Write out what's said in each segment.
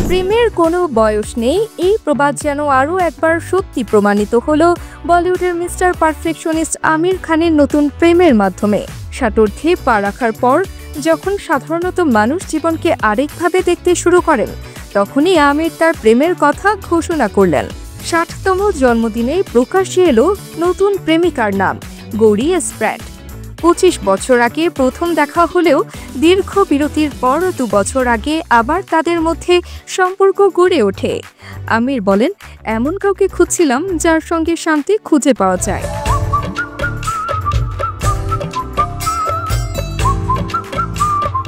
প্রেমের কোনো বয়স নেই, এই প্রবাদ যেন আরও একবার সত্যি প্রমাণিত হলো বলিউডের মিস্টার পারফেকশনিস্ট আমির খানের নতুন প্রেমের মাধ্যমে। ষাটোর্ধ্বে পা রাখার পর যখন সাধারণত মানুষ জীবনকে আরেকভাবে দেখতে শুরু করেন, তখনই আমির তার প্রেমের কথা ঘোষণা করলেন। 60তম জন্মদিনে প্রকাশ্যে এলো নতুন প্রেমিকার নাম গৌরী এসপ্র্যাট। 25 বছর আগে প্রথম দেখা হলেও দীর্ঘ বিরতির পর 2 বছর আগে আবার তাদের মধ্যে সম্পর্ক গড়ে ওঠে। আমির বলেন, এমন কাউকে খুঁজছিলাম যার সঙ্গে শান্তি খুঁজে পাওয়া যায়।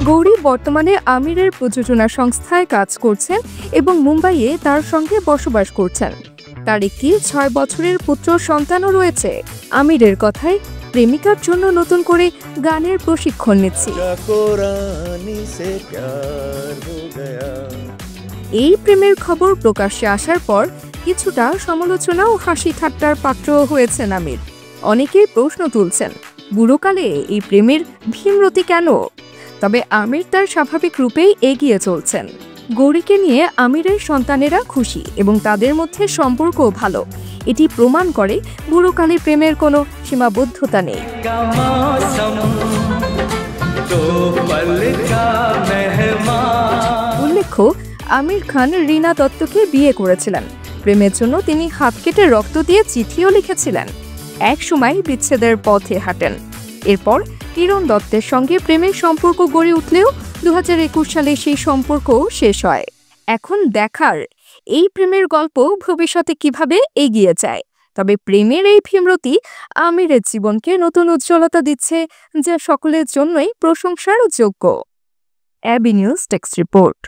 গৌরী বর্তমানে আমিরের প্রযোজনা সংস্থায় কাজ করছেন এবং মুম্বাইয়ে তার সঙ্গে বসবাস করছেন। তার একটি 6 বছরের পুত্র সন্তানও রয়েছে। আমিরের কথায়, প্রেমিকার জন্য নতুন করে গানের প্রশিক্ষণ নিচ্ছি। এই প্রেমের খবর প্রকাশ্যে আসার পর কিছুটা সমালোচনা ও হাসি ঠাট্টার পাত্র হয়েছেন আমির। অনেকেই প্রশ্ন তুলছেন, বুড়োকালে এই প্রেমের ভীমরতি কেন? তবে আমির তার স্বাভাবিক রূপেই এগিয়ে চলছেন। গৌরীকে নিয়ে আমিরের সন্তানেরা খুশি এবং তাদের মধ্যে সম্পর্কও ভালো। এটি প্রমাণ করে বুড়োকালে প্রেমের কোনো সীমাবদ্ধতা নেই। উল্লেখ্য, আমির খান রীনা দত্তকে বিয়ে করেছিলেন। প্রেমের জন্য তিনি হাত কেটে রক্ত দিয়ে চিঠিও লিখেছিলেন। এক সময় বিচ্ছেদের পথে হাঁটেন। এরপর কিরণ দত্তের সঙ্গে প্রেমের সম্পর্ক গড়ে উঠলেও 2021 সালে সেই সম্পর্ক শেষ হয়। এখন দেখার এই প্রেমের গল্প ভবিষ্যতে কিভাবে এগিয়ে যায়। তবে প্রেমের এই ভীমরতি আমিরের জীবনকে নতুন উজ্জ্বলতা দিচ্ছে, যা সকলের জন্যই প্রশংসার যোগ্য। AB news text report.